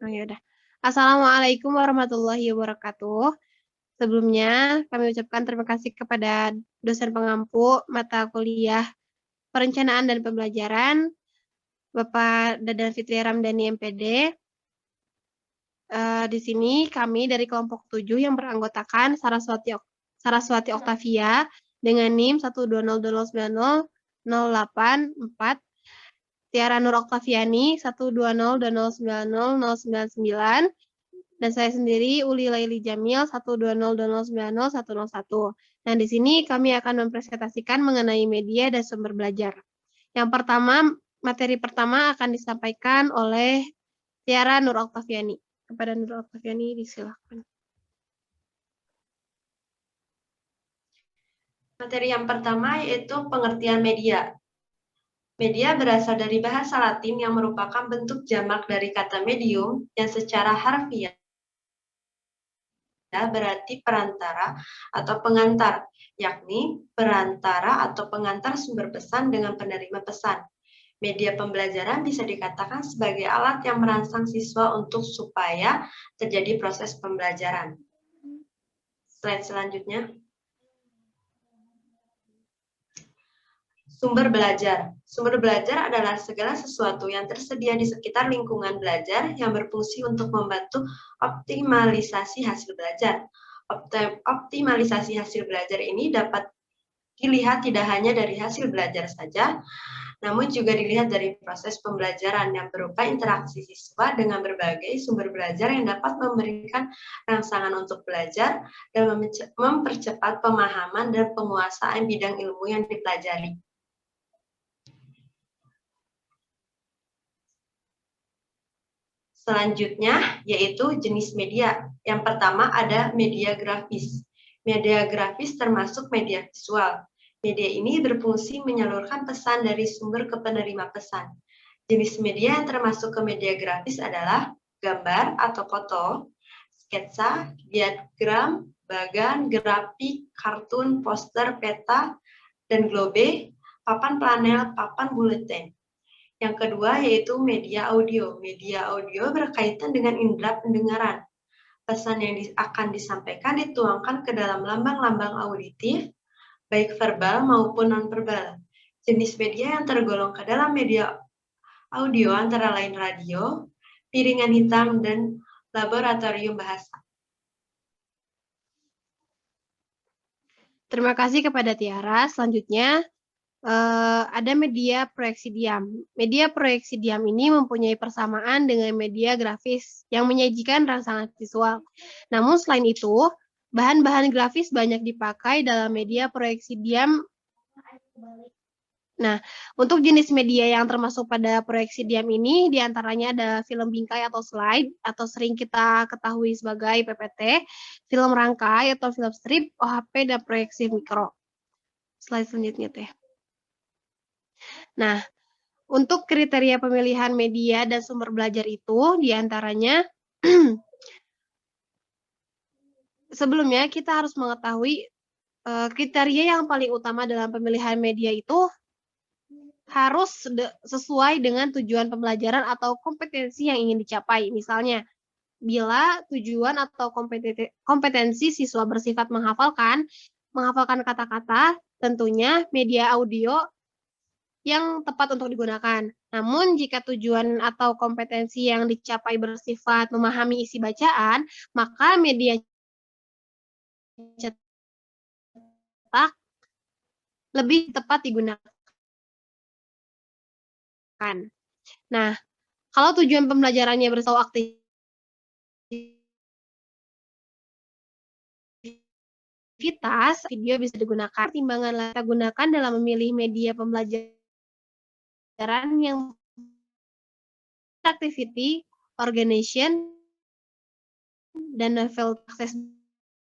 Oh ya udah. Assalamualaikum warahmatullahi wabarakatuh. Sebelumnya kami ucapkan terima kasih kepada dosen pengampu mata kuliah Perencanaan dan Pembelajaran, Bapak Dadan Fitri Ramdhani MPD. Di sini kami dari kelompok 7 yang beranggotakan Saraswati Oktavia dengan NIM 120209084, Tiara Nur Oktaviani 120209099, dan saya sendiri Uli Laili Jamil 12020909101. Nah, di sini kami akan mempresentasikan mengenai media dan sumber belajar. Yang pertama, materi pertama akan disampaikan oleh Tiara Nur Oktaviani. Kepada Nur Oktaviani disilakan. Materi yang pertama yaitu pengertian media. Media berasal dari bahasa Latin yang merupakan bentuk jamak dari kata medium yang secara harfiah berarti perantara atau pengantar, yakni perantara atau pengantar sumber pesan dengan penerima pesan. Media pembelajaran bisa dikatakan sebagai alat yang merangsang siswa untuk supaya terjadi proses pembelajaran. Slide selanjutnya. Sumber belajar. Sumber belajar adalah segala sesuatu yang tersedia di sekitar lingkungan belajar yang berfungsi untuk membantu optimalisasi hasil belajar. Optimalisasi hasil belajar ini dapat dilihat tidak hanya dari hasil belajar saja, namun juga dilihat dari proses pembelajaran yang berupa interaksi siswa dengan berbagai sumber belajar yang dapat memberikan rangsangan untuk belajar dan mempercepat pemahaman dan penguasaan bidang ilmu yang dipelajari. Selanjutnya, yaitu jenis media. Yang pertama ada media grafis. Media grafis termasuk media visual. Media ini berfungsi menyalurkan pesan dari sumber ke penerima pesan. Jenis media yang termasuk ke media grafis adalah gambar atau foto, sketsa, diagram, bagan, grafik, kartun, poster, peta, dan globe, papan panel, papan buletin. Yang kedua yaitu media audio. Media audio berkaitan dengan indera pendengaran. Pesan yang akan disampaikan dituangkan ke dalam lambang-lambang auditif, baik verbal maupun non-verbal. Jenis media yang tergolong ke dalam media audio antara lain radio, piringan hitam, dan laboratorium bahasa. Terima kasih kepada Tiara. Selanjutnya, ada media proyeksi diam. Media proyeksi diam ini mempunyai persamaan dengan media grafis yang menyajikan rangsangan visual. Namun selain itu, bahan-bahan grafis banyak dipakai dalam media proyeksi diam. Nah, untuk jenis media yang termasuk pada proyeksi diam ini, diantaranya ada film bingkai atau slide, atau sering kita ketahui sebagai PPT, film rangkai atau film strip, OHP, dan proyeksi mikro. Slide selanjutnya teh. Nah, untuk kriteria pemilihan media dan sumber belajar itu diantaranya sebelumnya kita harus mengetahui kriteria yang paling utama dalam pemilihan media itu harus sesuai dengan tujuan pembelajaran atau kompetensi yang ingin dicapai. Misalnya, bila tujuan atau kompetensi siswa bersifat menghafalkan kata-kata, tentunya media audio yang tepat untuk digunakan. Namun, jika tujuan atau kompetensi yang dicapai bersifat memahami isi bacaan, maka media cetak lebih tepat digunakan. Nah, kalau tujuan pembelajarannya bersifat aktivitas, video bisa digunakan. Timbangan kita gunakan dalam memilih media pembelajaran yang activity, organization, dan novel akses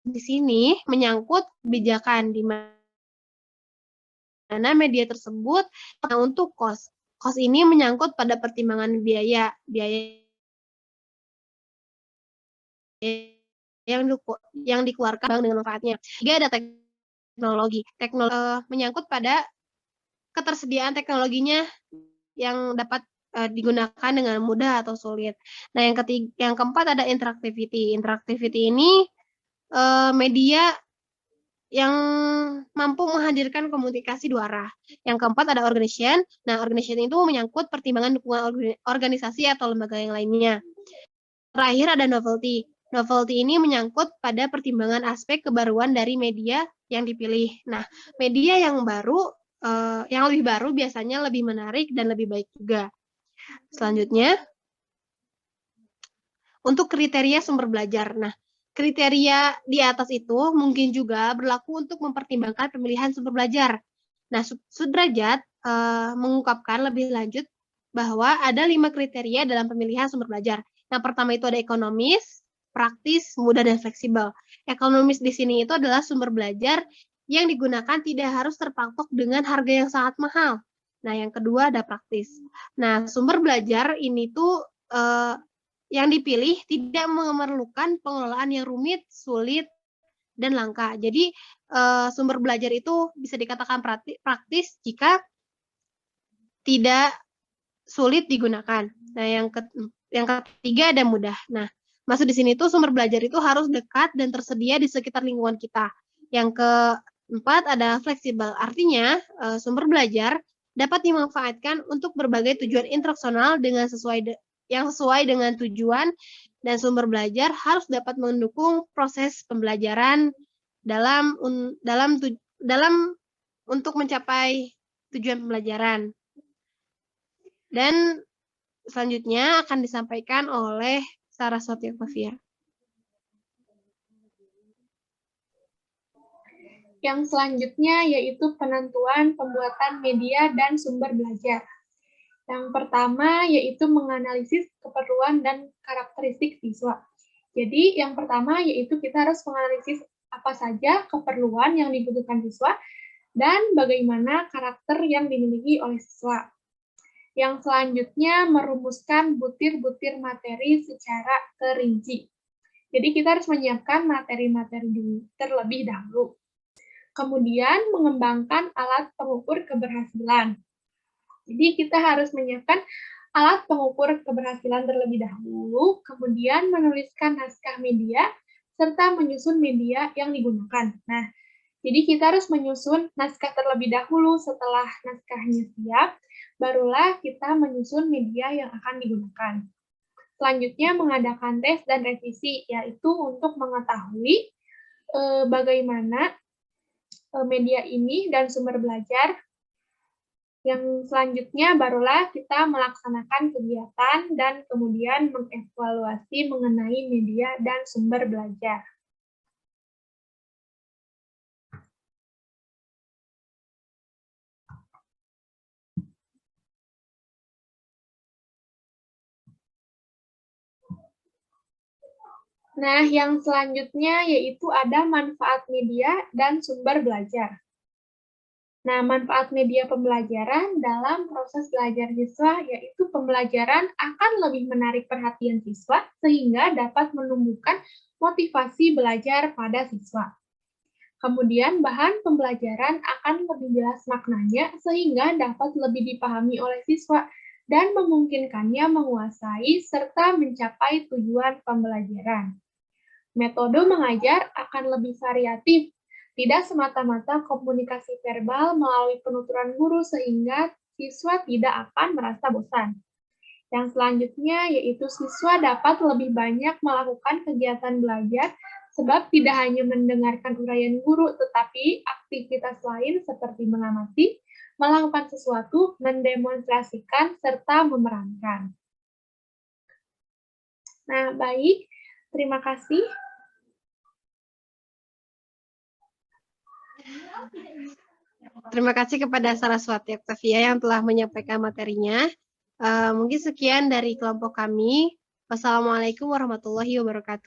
di sini menyangkut kebijakan di mana media tersebut. Nah, untuk cost ini menyangkut pada pertimbangan biaya yang dikeluarkan bank dengan manfaatnya. Juga ada teknologi menyangkut pada ketersediaan teknologinya yang dapat digunakan dengan mudah atau sulit. Nah, yang keempat ada interactivity. Interactivity ini media yang mampu menghadirkan komunikasi dua arah. Yang keempat ada organization. Nah, organization itu menyangkut pertimbangan dukungan organisasi atau lembaga yang lainnya. Terakhir ada novelty. Novelty ini menyangkut pada pertimbangan aspek kebaruan dari media yang dipilih. Nah, media yang lebih baru biasanya lebih menarik dan lebih baik juga. Selanjutnya, untuk kriteria sumber belajar. Nah, kriteria di atas itu mungkin juga berlaku untuk mempertimbangkan pemilihan sumber belajar. Nah, Sudrajat mengungkapkan lebih lanjut bahwa ada 5 kriteria dalam pemilihan sumber belajar. Yang pertama itu ada ekonomis, praktis, mudah, dan fleksibel. Ekonomis di sini itu adalah sumber belajar yang digunakan tidak harus terpatok dengan harga yang sangat mahal. Nah, yang kedua ada praktis. Nah, sumber belajar ini tuh yang dipilih tidak memerlukan pengelolaan yang rumit, sulit, dan langka. Jadi, sumber belajar itu bisa dikatakan praktis jika tidak sulit digunakan. Nah, yang ketiga ada mudah. Nah, maksud di sini tuh sumber belajar itu harus dekat dan tersedia di sekitar lingkungan kita. Yang keempat ada fleksibel. Artinya, sumber belajar dapat dimanfaatkan untuk berbagai tujuan instruksional yang sesuai dengan tujuan, dan sumber belajar harus dapat mendukung proses pembelajaran dalam untuk mencapai tujuan pembelajaran. Dan selanjutnya akan disampaikan oleh Saraswati Octavia. Yang selanjutnya yaitu penentuan pembuatan media dan sumber belajar. Yang pertama yaitu menganalisis keperluan dan karakteristik siswa. Jadi yang pertama yaitu kita harus menganalisis apa saja keperluan yang dibutuhkan siswa dan bagaimana karakter yang dimiliki oleh siswa. Yang selanjutnya merumuskan butir-butir materi secara terinci. Jadi kita harus menyiapkan materi-materi terlebih dahulu. Kemudian mengembangkan alat pengukur keberhasilan. Jadi kita harus menyiapkan alat pengukur keberhasilan terlebih dahulu, kemudian menuliskan naskah media, serta menyusun media yang digunakan. Nah, jadi kita harus menyusun naskah terlebih dahulu. Setelah naskahnya siap, barulah kita menyusun media yang akan digunakan. Selanjutnya mengadakan tes dan revisi, yaitu untuk mengetahui bagaimana media ini dan sumber belajar. Yang selanjutnya barulah kita melaksanakan kegiatan dan kemudian mengevaluasi mengenai media dan sumber belajar. Nah, yang selanjutnya yaitu ada manfaat media dan sumber belajar. Nah, manfaat media pembelajaran dalam proses belajar siswa yaitu pembelajaran akan lebih menarik perhatian siswa sehingga dapat menumbuhkan motivasi belajar pada siswa. Kemudian, bahan pembelajaran akan lebih jelas maknanya sehingga dapat lebih dipahami oleh siswa dan memungkinkannya menguasai serta mencapai tujuan pembelajaran. Metode mengajar akan lebih variatif, tidak semata-mata komunikasi verbal melalui penuturan guru sehingga siswa tidak akan merasa bosan. Yang selanjutnya yaitu siswa dapat lebih banyak melakukan kegiatan belajar sebab tidak hanya mendengarkan uraian guru, tetapi aktivitas lain seperti mengamati, melakukan sesuatu, mendemonstrasikan, serta memerankan. Nah, baik. Terima kasih. Terima kasih kepada Saraswati Octavia yang telah menyampaikan materinya. Mungkin sekian dari kelompok kami. Wassalamualaikum warahmatullahi wabarakatuh.